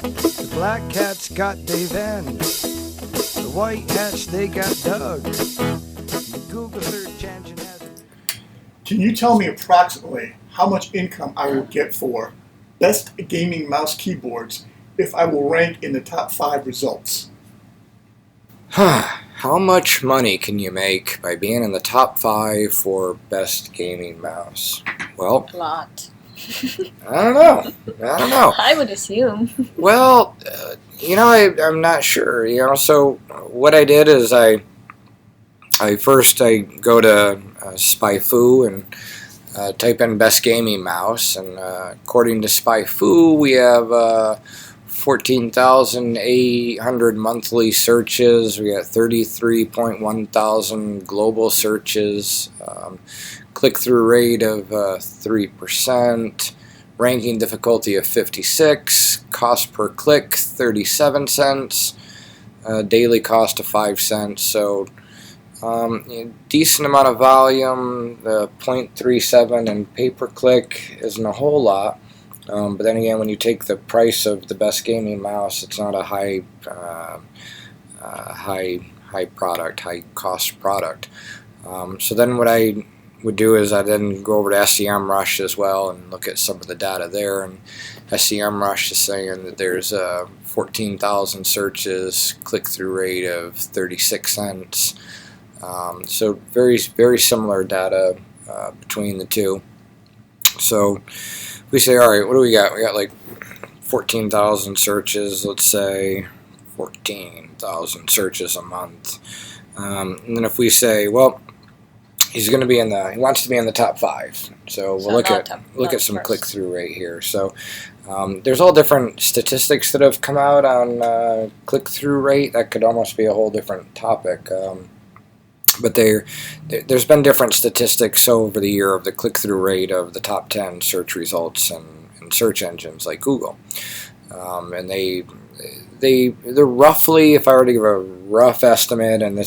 The black cats got Dave N. The white cats, they got Doug. The Google search engine has... Can you tell me approximately how much income I will get for best gaming mouse keyboards if I will rank in the top 5 results? How much money can you make by being in the top 5 for best gaming mouse? Well, A lot. I don't know. I would assume. Well, I'm not sure. So what I did is I go to SpyFu and type in best gaming mouse, and according to SpyFu, we have 14,800 monthly searches. We got 33.1 thousand global searches. Click-through rate of 3%. Ranking difficulty of 56. Cost per click 37 cents. Daily cost of 5 cents. So decent amount of volume. The 0.37 and pay-per-click isn't a whole lot. But then again, when you take the price of the best gaming mouse, it's not a high cost product. So then what I would do is I then go over to SEMrush as well and look at some of the data there. And SEMrush is saying that there's 14,000 searches, click-through rate of 36 cents. So very, very similar data between the two. So we say, all right, what do we got? We got like 14,000 searches, let's say 14,000 searches a month. And then if we say, well, he wants to be in the top 5. So we'll look at some click-through rate here. So there's all different statistics that have come out on click-through rate. That could almost be a whole different topic. But there's been different statistics over the year of the click-through rate of the top 10 search results in search engines like Google. And they're roughly, if I were to give a rough estimate, and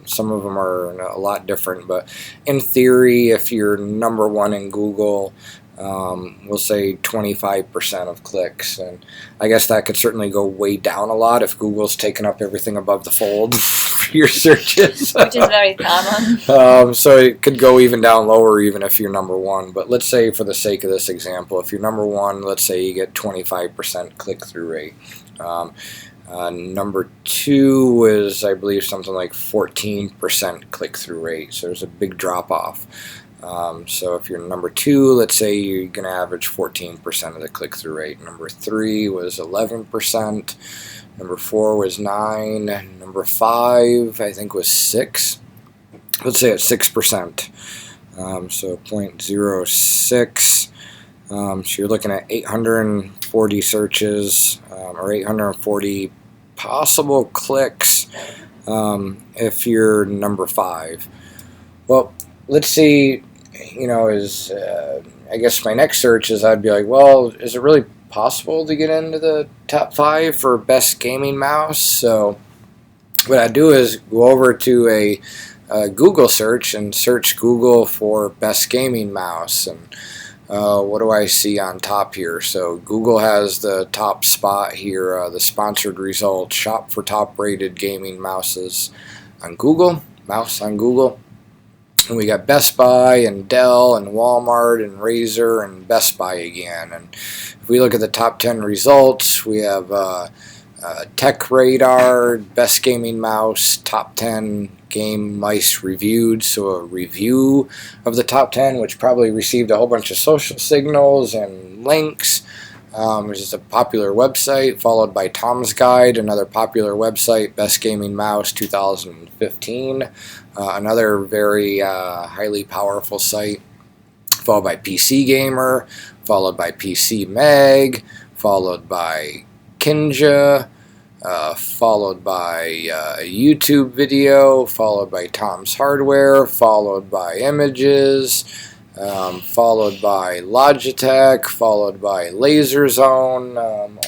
some of them are a lot different, but in theory, if you're number 1 in Google, we'll say 25% of clicks, and I guess that could certainly go way down a lot if Google's taken up everything above the fold for your searches. Which is very common. So it could go even down lower even if you're number 1, but let's say for the sake of this example, if you're number 1, let's say you get 25% click-through rate. Number 2 is, I believe, something like 14% click-through rate, so there's a big drop-off. So if you're number 2, let's say you're going to average 14% of the click-through rate. Number 3 was 11%. Number 4 was 9. Number 5, I think, was 6. Let's say it's 6%. So 0.06. So you're looking at 840 searches or 840 possible clicks if you're number 5. Well, let's see, I guess my next search is I'd be like, well, is it really possible to get into the top 5 for best gaming mouse? So what I do is go over to a Google search and search Google for best gaming mouse, and what do I see on top here? So Google has the top spot here, the sponsored results, shop for top rated gaming mouses on Google, mouse on Google. And we got Best Buy and Dell and Walmart and Razer and Best Buy again. And if we look at the top 10 results, we have Tech Radar, Best Gaming Mouse, top 10 game mice reviewed. So a review of the top 10, which probably received a whole bunch of social signals and links, which is a popular website, followed by Tom's Guide, another popular website, Best Gaming Mouse 2015. Another very highly powerful site, followed by PC Gamer, followed by PC Mag, followed by Kinja, followed by YouTube Video, followed by Tom's Hardware, followed by Images, followed by Logitech, followed by LaserZone.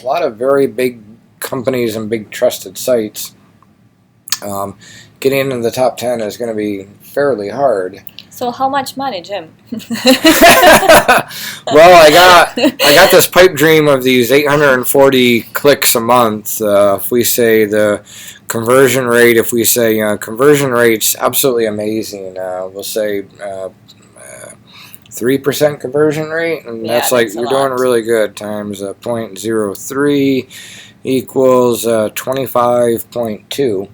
A lot of very big companies and big trusted sites. Getting into the top 10 is going to be fairly hard. So how much money, Jim? Well, I got this pipe dream of these 840 clicks a month. If we say the conversion rate, if we say conversion rate's absolutely amazing, we'll say 3% conversion rate, and Yeah, that's like that's a you're doing lot. really good. Times 0.03 equals 25.2.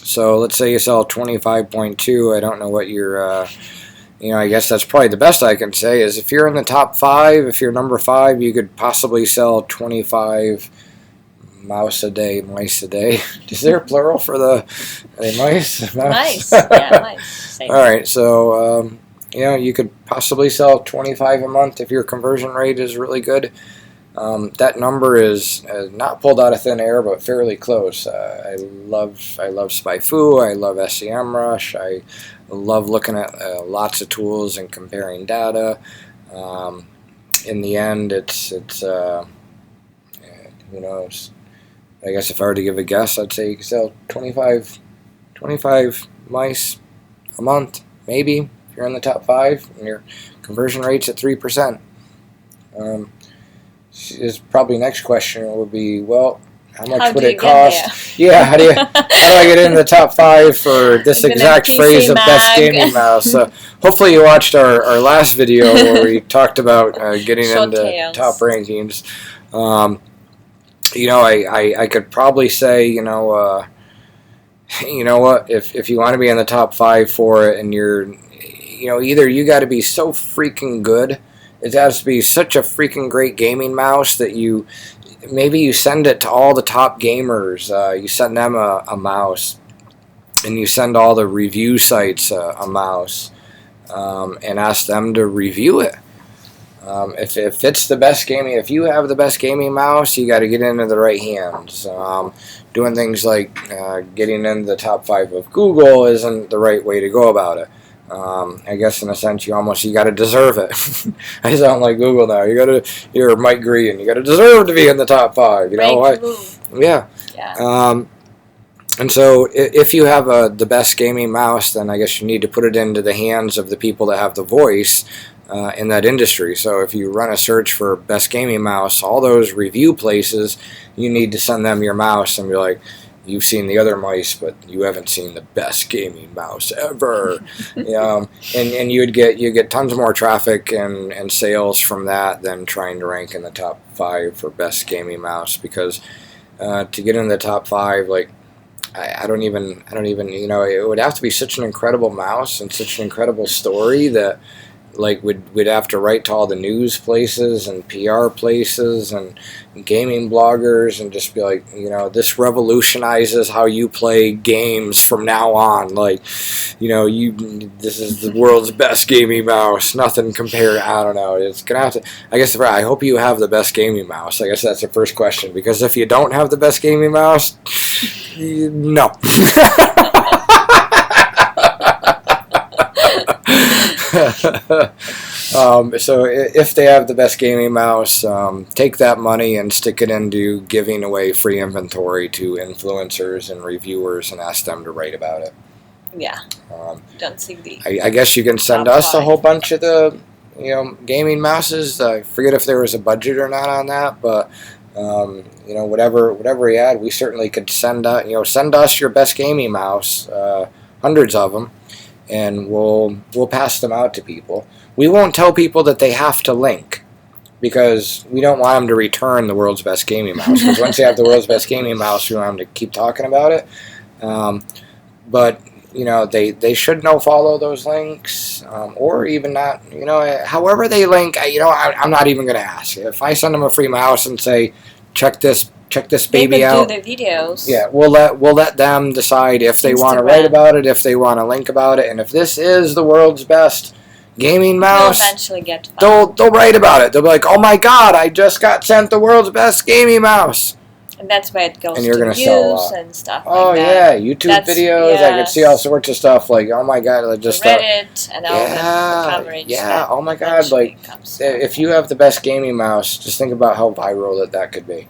So let's say you sell 25.2. I don't know what your I guess that's probably the best I can say is if you're in the top 5, if you're number 5, you could possibly sell 25 mice a day. Is there a plural for the mice? Nice. Yeah, nice. Same. All right, so you could possibly sell 25 a month if your conversion rate is really good. That number is not pulled out of thin air, but fairly close. I love SpyFu. I love SEMrush. I love looking at lots of tools and comparing data. In the end, it's who knows. I guess if I were to give a guess, I'd say you could sell 25 mice a month, maybe, if you're in the top 5 and your conversion rate's at 3%. Is probably next question would be, well, how much would it cost? Yeah, how do I get into the top 5 for this exact phrase of best gaming mouse? Hopefully you watched our last video where we talked about getting into top rankings. I could probably say, you know what, if you want to be in the top 5 for it, and you're, either you got to be so freaking good. It has to be such a freaking great gaming mouse that you send it to all the top gamers. You send them a mouse, and you send all the review sites a mouse, and ask them to review it. If it's the best gaming, if you have the best gaming mouse, you got to get into the right hands. Doing things like getting into the top 5 of Google isn't the right way to go about it. I guess in a sense you got to deserve it. I sound like Google now. You're Mike Green. You got to deserve to be in the top 5. Yeah. And so if you have the best gaming mouse, then I guess you need to put it into the hands of the people that have the voice in that industry. So if you run a search for best gaming mouse, all those review places, you need to send them your mouse and be like, you've seen the other mice, but you haven't seen the best gaming mouse ever. And you get tons more traffic and sales from that than trying to rank in the top 5 for best gaming mouse, because to get in the top 5, like I don't even it would have to be such an incredible mouse and such an incredible story that like we'd have to write to all the news places and PR places and gaming bloggers and just be like, this revolutionizes how you play games from now on. Like, this is the world's best gaming mouse. Nothing compared. I don't know. It's gonna have to. I guess I hope you have the best gaming mouse. I guess that's the first question, because if you don't have the best gaming mouse, no. So if they have the best gaming mouse, take that money and stick it into giving away free inventory to influencers and reviewers and ask them to write about it. Yeah. Don't see the. I guess you can send us a whole bunch of the gaming mouses. I forget if there was a budget or not on that, but whatever we had, we certainly could send us your best gaming mouse, hundreds of them. And we'll pass them out to people. We won't tell people that they have to link, because we don't want them to return the world's best gaming mouse. Because once they have the world's best gaming mouse, we want them to keep talking about it. But they should follow those links, or even not. However they link. I'm not even going to ask. If I send them a free mouse and say, check this baby out. They could do the videos. Yeah, we'll let them decide if they want to write about it, if they want to link about it, and if this is the world's best gaming mouse, they'll eventually get they'll write about it. They'll be like, "Oh my God, I just got sent the world's best gaming mouse." And that's where it goes and you're to gonna views sell a lot. And stuff oh like that. Yeah, YouTube videos. I could see all sorts of stuff. Like, oh my God, I just Reddit and all the coverage. Yeah, oh my God, like if you have the best gaming mouse, just think about how viral that could be.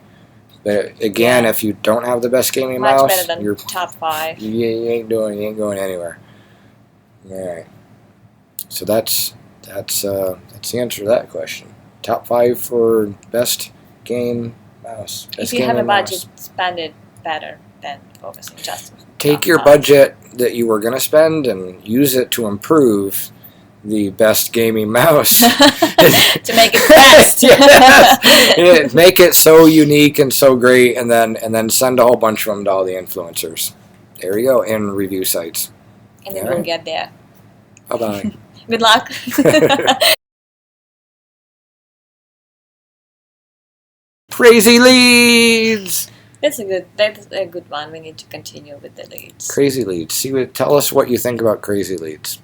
But again, if you don't have the best gaming mouse, better than you're top 5. You ain't going anywhere. All right. So that's the answer to that question. Top 5 for best game mouse. If you have a budget, spend it better than focusing just. Take your budget that you were going to spend and use it to improve the best gaming mouse. To make it best. Yes. Make it so unique and so great, and then send a whole bunch of them to all the influencers. There you go, and review sites. And then we'll get there. Bye-bye. Good luck. Crazy leads. That's a good one. We need to continue with the leads. Crazy leads. Tell us what you think about crazy leads.